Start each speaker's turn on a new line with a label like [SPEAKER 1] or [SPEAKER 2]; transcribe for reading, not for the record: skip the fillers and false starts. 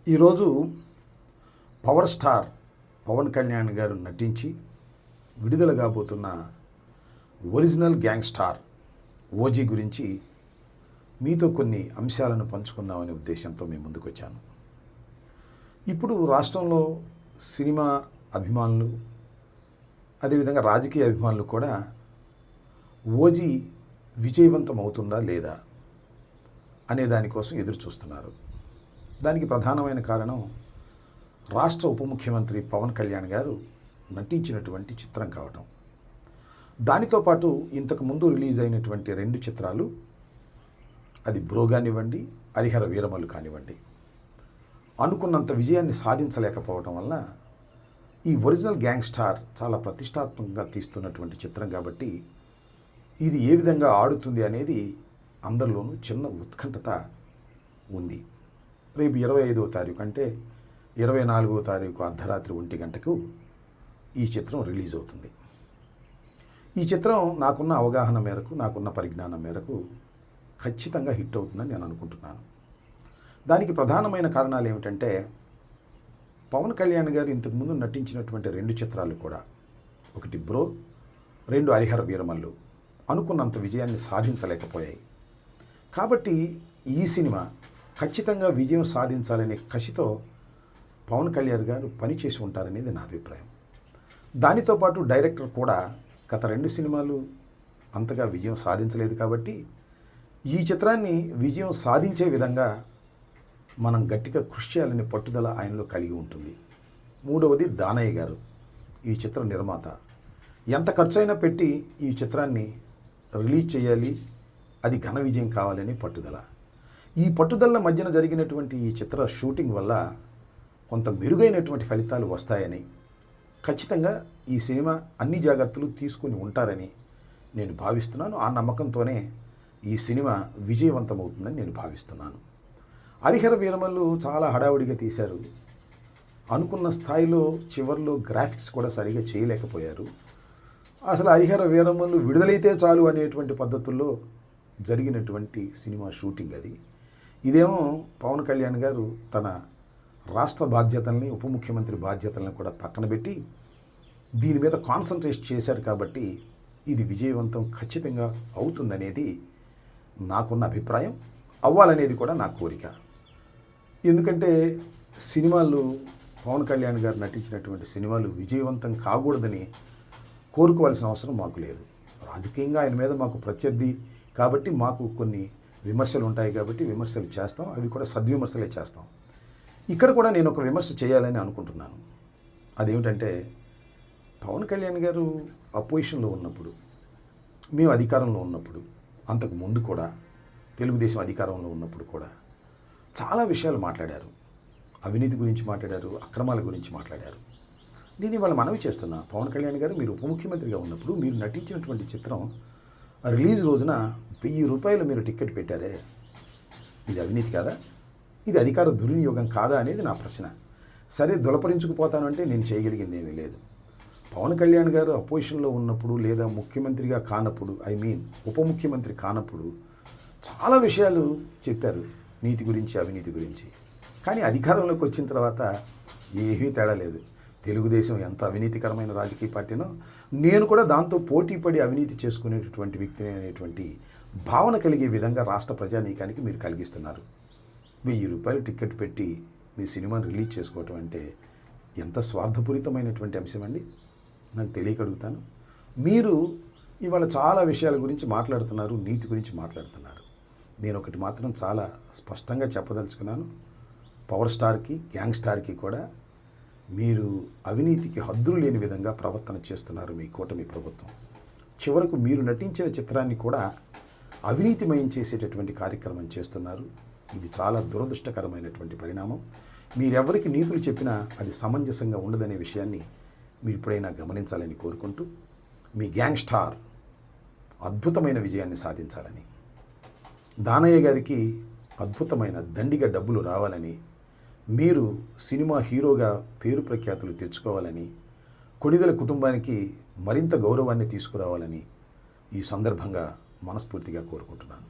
[SPEAKER 1] ఈరోజు power star Pawan Kalyan గారు నటించి విడుదల కాబోతున్న ఒరిజినల్ గ్యాంగ్స్టార్ ఓజీ గురించి మీతో కొన్ని అంశాలను పంచుకుందామనే ఉద్దేశంతో మేము ముందుకు వచ్చాను. ఇప్పుడు రాష్ట్రంలో సినిమా అభిమానులు, అదేవిధంగా రాజకీయ అభిమానులు కూడా ఓజీ విజయవంతం అవుతుందా లేదా అనే దానికోసం ఎదురు చూస్తున్నారు. దానికి ప్రధానమైన కారణం రాష్ట్ర ఉప ముఖ్యమంత్రి పవన్ కళ్యాణ్ గారు నటించినటువంటి చిత్రం కావటం. దానితో పాటు ఇంతకుముందు రిలీజ్ అయినటువంటి 2 చిత్రాలు, అది బ్రో కానివ్వండి, హరిహర వీరమల్లు కానివ్వండి, అనుకున్నంత విజయాన్ని సాధించలేకపోవటం వల్ల ఈ ఒరిజినల్ గ్యాంగ్స్టార్ చాలా ప్రతిష్టాత్మకంగా తీస్తున్నటువంటి చిత్రం కాబట్టి ఇది ఏ విధంగా ఆడుతుంది అనేది అందరిలోనూ చిన్న ఉత్కంఠత ఉంది. రేపు 25వ తారీఖు అంటే 24వ తారీఖు అర్ధరాత్రి 1 గంటకు ఈ చిత్రం రిలీజ్ అవుతుంది. ఈ చిత్రం నాకున్న అవగాహన మేరకు, నాకున్న పరిజ్ఞానం మేరకు ఖచ్చితంగా హిట్ అవుతుందని నేను అనుకుంటున్నాను. దానికి ప్రధానమైన కారణాలు ఏమిటంటే, పవన్ కళ్యాణ్ గారు ఇంతకుముందు నటించినటువంటి 2 చిత్రాలు కూడా, ఒకటి బ్రో, 2 హరిహర వీరమల్లు అనుకున్నంత విజయాన్ని సాధించలేకపోయాయి. కాబట్టి ఈ సినిమా ఖచ్చితంగా విజయం సాధించాలనే కసితో పవన్ కళ్యాణ్ గారు పనిచేసి ఉంటారనేది నా అభిప్రాయం. దానితో పాటు డైరెక్టర్ కూడా గత 2 సినిమాలు అంతగా విజయం సాధించలేదు కాబట్టి ఈ చిత్రాన్ని విజయం సాధించే విధంగా మనం గట్టిగా కృషి చేయాలనే పట్టుదల ఆయనలో కలిగి ఉంటుంది. 3వది దానయ్య గారు, ఈ చిత్ర నిర్మాత. ఎంత ఖర్చైనా పెట్టి ఈ చిత్రాన్ని రిలీజ్ చేయాలి, అది ఘన విజయం కావాలని పట్టుదల. ఈ పట్టుదల మధ్యన జరిగినటువంటి ఈ చిత్ర షూటింగ్ వల్ల కొంత మెరుగైనటువంటి ఫలితాలు వస్తాయని, ఖచ్చితంగా ఈ సినిమా అన్ని జాగ్రత్తలు తీసుకుని ఉంటారని నేను భావిస్తున్నాను. ఆ నమ్మకంతోనే ఈ సినిమా విజయవంతమవుతుందని నేను భావిస్తున్నాను. హరిహర వీరమల్లు చాలా హడావుడిగా తీశారు. అనుకున్న స్థాయిలో చివర్లో గ్రాఫిక్స్ కూడా సరిగా చేయలేకపోయారు. అసలు హరిహర వీరమల్లు విడుదలైతే చాలు అనేటువంటి పద్ధతుల్లో జరిగినటువంటి సినిమా షూటింగ్ అది. ఇదేమో పవన్ కళ్యాణ్ గారు తన రాష్ట్ర బాధ్యతల్ని, ఉప ముఖ్యమంత్రి బాధ్యతలను కూడా పక్కన పెట్టి దీని మీద కాన్సన్ట్రేట్ చేశారు కాబట్టి ఇది విజయవంతం ఖచ్చితంగా అవుతుందనేది నాకున్న అభిప్రాయం. అవ్వాలనేది కూడా నా కోరిక. ఎందుకంటే సినిమాలు, పవన్ కళ్యాణ్ గారు నటించినటువంటి సినిమాలు విజయవంతం కాకూడదని కోరుకోవాల్సిన అవసరం మాకు లేదు. రాజకీయంగా ఆయన మీద మాకు ప్రత్యర్థి కాబట్టి మాకు కొన్ని విమర్శలు ఉంటాయి కాబట్టి విమర్శలు చేస్తాం, అవి కూడా సద్విమర్శలే చేస్తాం. ఇక్కడ కూడా నేను ఒక విమర్శ చేయాలని అనుకుంటున్నాను. అదేమిటంటే, పవన్ కళ్యాణ్ గారు అపోజిషన్లో ఉన్నప్పుడు, మేము అధికారంలో ఉన్నప్పుడు, అంతకు ముందు కూడా తెలుగుదేశం అధికారంలో ఉన్నప్పుడు కూడా చాలా విషయాలు మాట్లాడారు. అవినీతి గురించి మాట్లాడారు, అక్రమాల గురించి మాట్లాడారు. నేను ఇవాళ మనవి చేస్తున్నా, పవన్ కళ్యాణ్ గారు మీరు ఉప ముఖ్యమంత్రిగా ఉన్నప్పుడు మీరు నటించినటువంటి చిత్రం రిలీజ్ రోజున 1000 రూపాయలు మీరు టికెట్ పెట్టారే, ఇది అవినీతి కాదా? ఇది అధికార దుర్వినియోగం కాదా అనేది నా ప్రశ్న. సరే, దులపరించుకుపోతానంటే నేను చేయగలిగింది ఏమీ లేదు. పవన్ కళ్యాణ్ గారు అపోజిషన్లో ఉన్నప్పుడు లేదా ముఖ్యమంత్రిగా కానప్పుడు, ఉప ముఖ్యమంత్రి కానప్పుడు చాలా విషయాలు చెప్పారు, నీతి గురించి, అవినీతి గురించి. కానీ అధికారంలోకి వచ్చిన తర్వాత ఏమీ తేడా లేదు. తెలుగుదేశం ఎంత అవినీతికరమైన రాజకీయ పార్టీనో, నేను కూడా దాంతో పోటీపడి అవినీతి చేసుకునేటటువంటి వ్యక్తిని అనేటువంటి భావన కలిగే విధంగా రాష్ట్ర ప్రజానీకానికి మీరు కలిగిస్తున్నారు. 1000 రూపాయలు టికెట్ పెట్టి మీ సినిమాను రిలీజ్ చేసుకోవటం అంటే ఎంత స్వార్థపూరితమైనటువంటి అంశం అండి, నాకు తెలియకడుగుతాను. మీరు ఇవాళ చాలా విషయాల గురించి మాట్లాడుతున్నారు, నీతి గురించి మాట్లాడుతున్నారు. నేను ఒకటి మాత్రం చాలా స్పష్టంగా చెప్పదలుచుకున్నాను, పవర్ స్టార్కి, గ్యాంగ్స్టార్కి కూడా మీరు అవినీతికి హద్దులు లేని విధంగా ప్రవర్తన చేస్తున్నారు మీ కూటమి ప్రభుత్వం. చివరకు మీరు నటించిన చిత్రాన్ని కూడా అవినీతిమయం చేసేటటువంటి కార్యక్రమం చేస్తున్నారు. ఇది చాలా దురదృష్టకరమైనటువంటి పరిణామం. మీరెవరికి నీతులు చెప్పినా అది సమంజసంగా ఉండదనే విషయాన్ని మీరు ఇప్పుడైనా గమనించాలని కోరుకుంటూ, మీ గ్యాంగ్స్టార్ అద్భుతమైన విజయాన్ని సాధించాలని, దానయ్య గారికి అద్భుతమైన దండిగా డబ్బులు రావాలని, మీరు సినిమా హీరోగా పేరు ప్రఖ్యాతులు తెచ్చుకోవాలని, కొణిదెల కుటుంబానికి మరింత గౌరవాన్ని తీసుకురావాలని ఈ సందర్భంగా మనస్ఫూర్తిగా కోరుకుంటున్నాను.